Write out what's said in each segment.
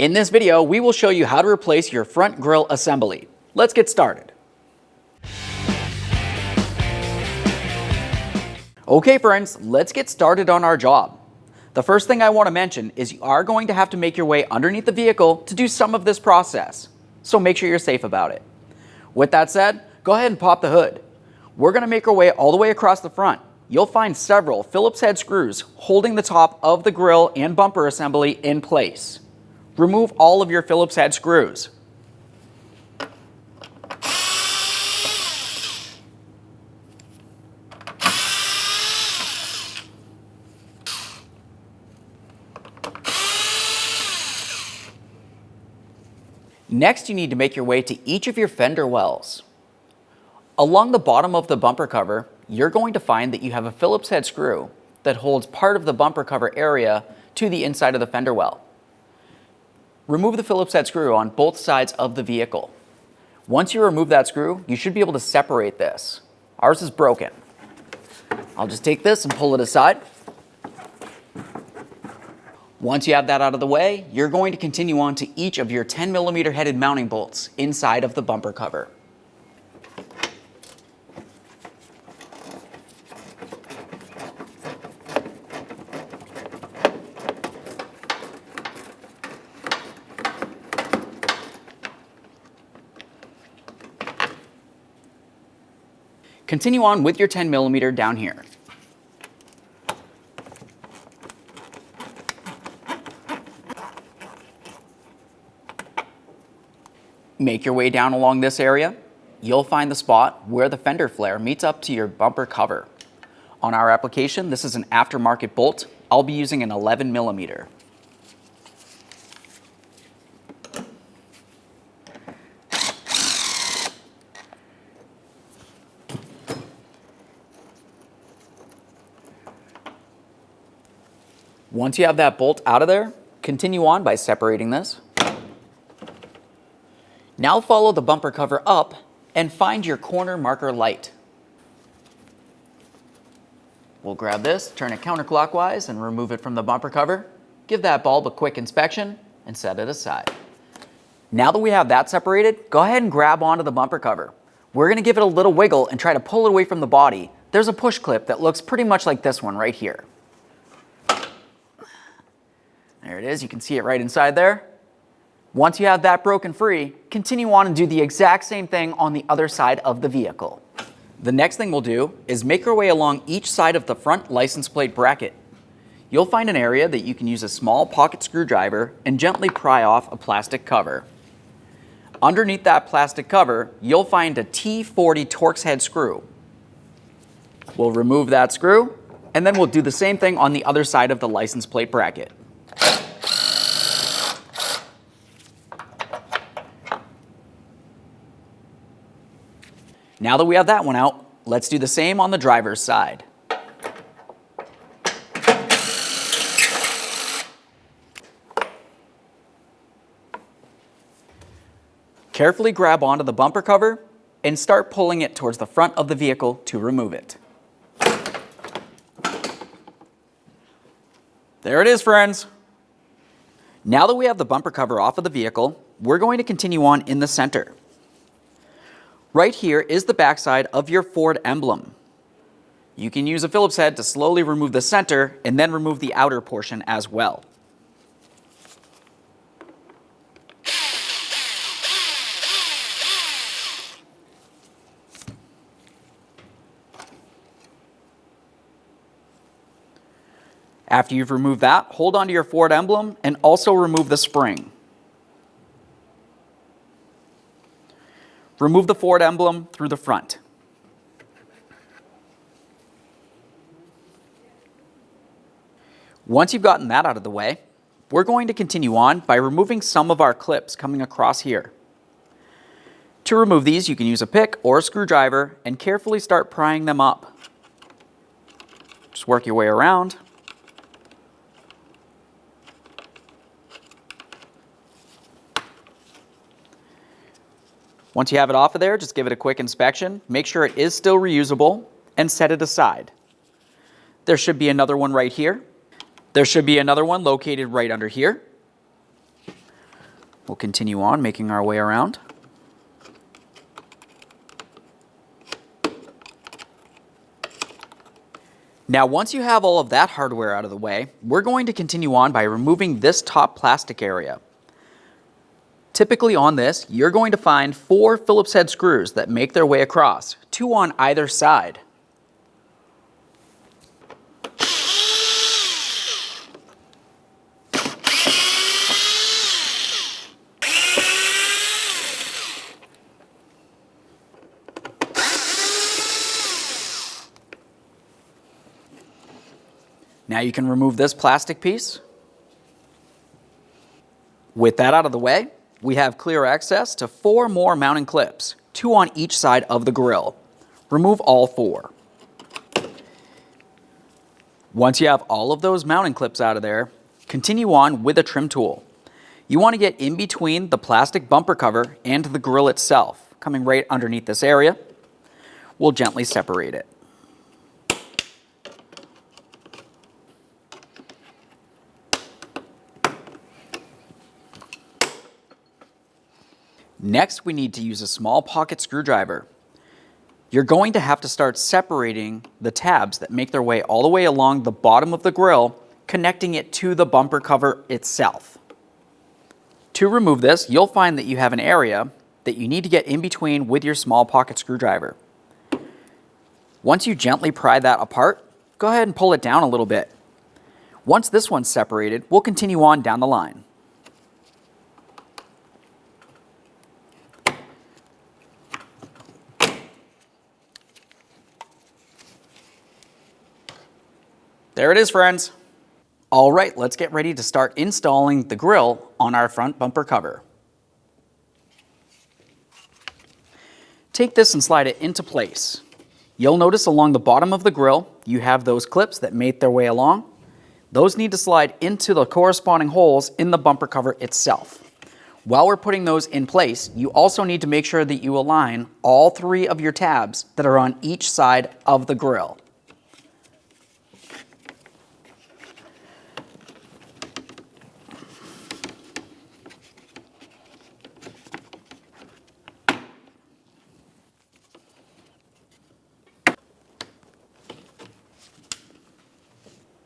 In this video, we will show you how to replace your front grille assembly. Let's get started. Okay friends, let's get started on our job. The first thing I want to mention is you are going to have to make your way underneath the vehicle to do some of this process, so make sure you're safe about it. With that said, go ahead and pop the hood. We're going to make our way all the way across the front. You'll find several Phillips head screws holding the top of the grille and bumper assembly in place. Remove all of your Phillips head screws. Next, you need to make your way to each of your fender wells. Along the bottom of the bumper cover, you're going to find that you have a Phillips head screw that holds part of the bumper cover area to the inside of the fender well. Remove the Phillips head screw on both sides of the vehicle. Once you remove that screw, you should be able to separate this. Ours is broken. I'll just take this and pull it aside. Once you have that out of the way, you're going to continue on to each of your 10mm headed mounting bolts inside of the bumper cover. Continue on with your 10mm down here. Make your way down along this area. You'll find the spot where the fender flare meets up to your bumper cover. On our application, this is an aftermarket bolt. I'll be using an 11mm. Once you have that bolt out of there, continue on by separating this. Now follow the bumper cover up and find your corner marker light. We'll grab this, turn it counterclockwise and remove it from the bumper cover. Give that bulb a quick inspection and set it aside. Now that we have that separated, go ahead and grab onto the bumper cover. We're going to give it a little wiggle and try to pull it away from the body. There's a push clip that looks pretty much like this one right here. There it is, you can see it right inside there. Once you have that broken free, continue on and do the exact same thing on the other side of the vehicle. The next thing we'll do is make our way along each side of the front license plate bracket. You'll find an area that you can use a small pocket screwdriver and gently pry off a plastic cover. Underneath that plastic cover, you'll find a T40 Torx head screw. We'll remove that screw, and then we'll do the same thing on the other side of the license plate bracket. Now that we have that one out, let's do the same on the driver's side. Carefully grab onto the bumper cover and start pulling it towards the front of the vehicle to remove it. There it is, friends. Now that we have the bumper cover off of the vehicle, we're going to continue on in the center. Right here is the backside of your Ford emblem. You can use a Phillips head to slowly remove the center and then remove the outer portion as well. After you've removed that, hold onto your Ford emblem and also remove the spring. Remove the Ford emblem through the front. Once you've gotten that out of the way, we're going to continue on by removing some of our clips coming across here. To remove these, you can use a pick or a screwdriver and carefully start prying them up. Just work your way around. Once you have it off of there, just give it a quick inspection. Make sure it is still reusable and set it aside. There should be another one right here. There should be another one located right under here. We'll continue on making our way around. Now, once you have all of that hardware out of the way, we're going to continue on by removing this top plastic area. Typically on this, you're going to find 4 Phillips head screws that make their way across, 2 on either side. Now you can remove this plastic piece. With that out of the way, we have clear access to 4 more mounting clips, 2 on each side of the grill. Remove all 4. Once you have all of those mounting clips out of there, continue on with a trim tool. You want to get in between the plastic bumper cover and the grill itself, coming right underneath this area. We'll gently separate it. Next, we need to use a small pocket screwdriver. You're going to have to start separating the tabs that make their way all the way along the bottom of the grill, connecting it to the bumper cover itself. To remove this, you'll find that you have an area that you need to get in between with your small pocket screwdriver. Once you gently pry that apart, go ahead and pull it down a little bit. Once this one's separated, we'll continue on down the line. There it is, friends. All right, let's get ready to start installing the grill on our front bumper cover. Take this and slide it into place. You'll notice along the bottom of the grill, you have those clips that make their way along. Those need to slide into the corresponding holes in the bumper cover itself. While we're putting those in place, you also need to make sure that you align all 3 of your tabs that are on each side of the grill.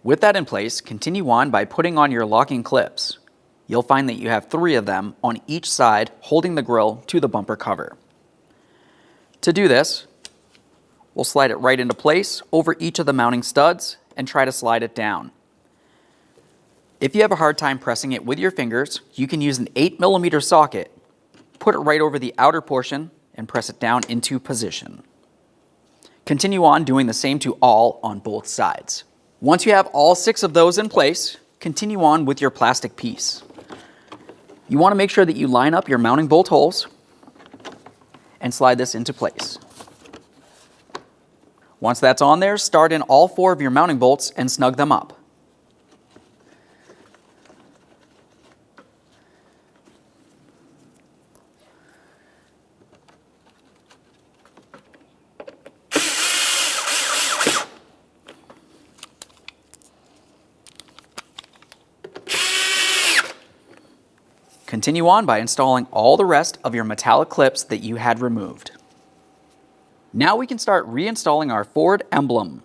With that in place, continue on by putting on your locking clips. You'll find that you have 3 of them on each side holding the grill to the bumper cover. To do this, we'll slide it right into place over each of the mounting studs and try to slide it down. If you have a hard time pressing it with your fingers, you can use an 8mm socket. Put it right over the outer portion and press it down into position. Continue on doing the same to all on both sides. Once you have all 6 of those in place, continue on with your plastic piece. You want to make sure that you line up your mounting bolt holes and slide this into place. Once that's on there, start in all 4 of your mounting bolts and snug them up. Continue on by installing all the rest of your metallic clips that you had removed. Now we can start reinstalling our Ford emblem.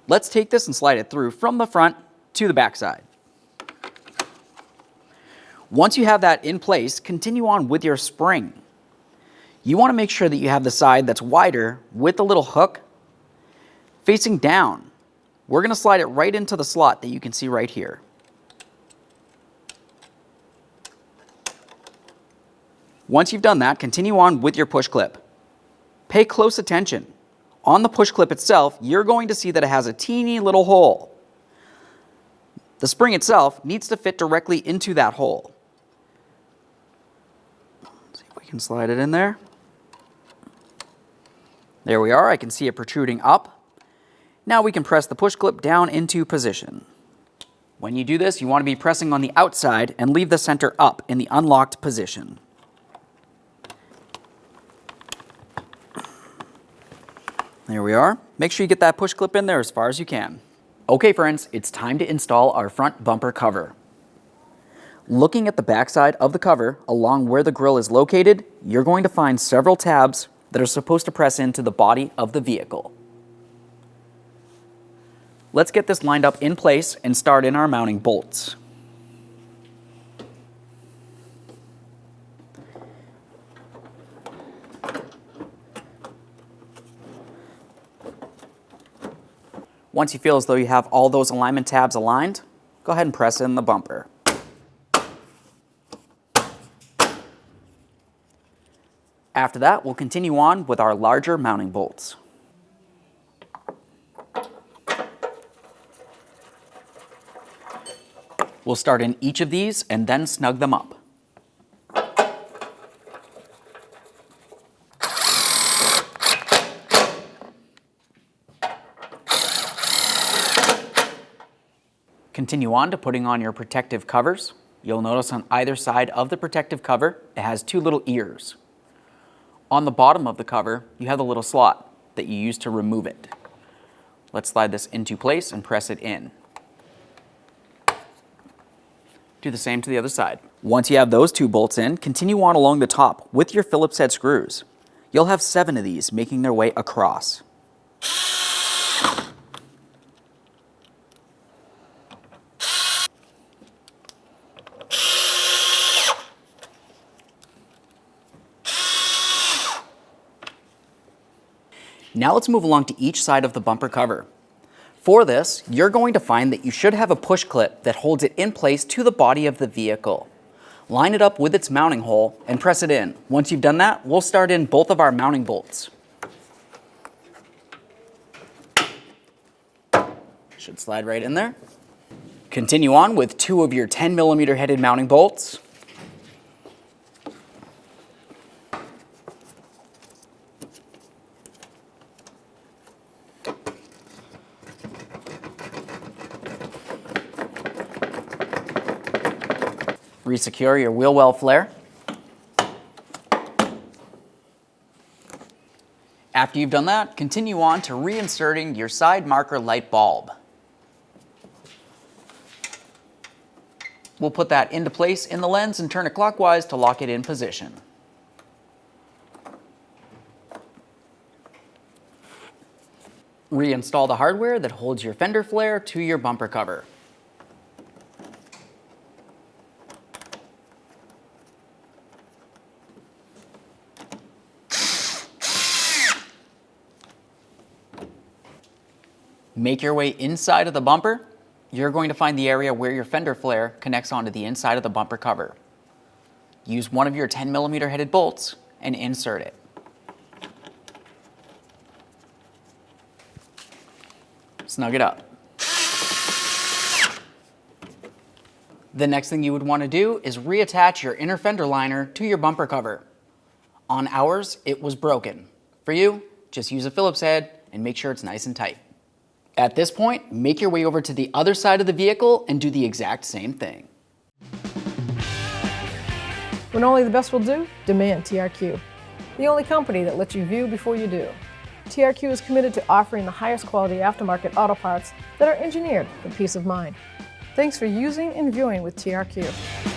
Let's take this and slide it through from the front to the back side. Once you have that in place, continue on with your spring. You want to make sure that you have the side that's wider with the little hook facing down. We're going to slide it right into the slot that you can see right here. Once you've done that, continue on with your push clip. Pay close attention. On the push clip itself, you're going to see that it has a teeny little hole. The spring itself needs to fit directly into that hole. Let's see if we can slide it in there. There we are. I can see it protruding up. Now we can press the push clip down into position. When you do this, you want to be pressing on the outside and leave the center up in the unlocked position. There we are. Make sure you get that push clip in there as far as you can. Okay friends, it's time to install our front bumper cover. Looking at the backside of the cover, along where the grille is located, you're going to find several tabs that are supposed to press into the body of the vehicle. Let's get this lined up in place and start in our mounting bolts. Once you feel as though you have all those alignment tabs aligned, go ahead and press in the bumper. After that, we'll continue on with our larger mounting bolts. We'll start in each of these and then snug them up. Continue on to putting on your protective covers. You'll notice on either side of the protective cover, it has two little ears. On the bottom of the cover, you have the little slot that you use to remove it. Let's slide this into place and press it in. Do the same to the other side. Once you have those two bolts in, continue on along the top with your Phillips head screws. You'll have 7 of these making their way across. Now let's move along to each side of the bumper cover. For this, you're going to find that you should have a push clip that holds it in place to the body of the vehicle. Line it up with its mounting hole and press it in. Once you've done that, we'll start in both of our mounting bolts. Should slide right in there. Continue on with 2 of your 10mm headed mounting bolts. Resecure your wheel well flare. After you've done that, continue on to reinserting your side marker light bulb. We'll put that into place in the lens and turn it clockwise to lock it in position. Reinstall the hardware that holds your fender flare to your bumper cover. Make your way inside of the bumper. You're going to find the area where your fender flare connects onto the inside of the bumper cover. Use one of your 10mm headed bolts and insert it. Snug it up. The next thing you would want to do is reattach your inner fender liner to your bumper cover. On ours, it was broken. For you, just use a Phillips head and make sure it's nice and tight. At this point, make your way over to the other side of the vehicle and do the exact same thing. When only the best will do, demand TRQ. The only company that lets you view before you do. TRQ is committed to offering the highest quality aftermarket auto parts that are engineered for peace of mind. Thanks for using and viewing with TRQ.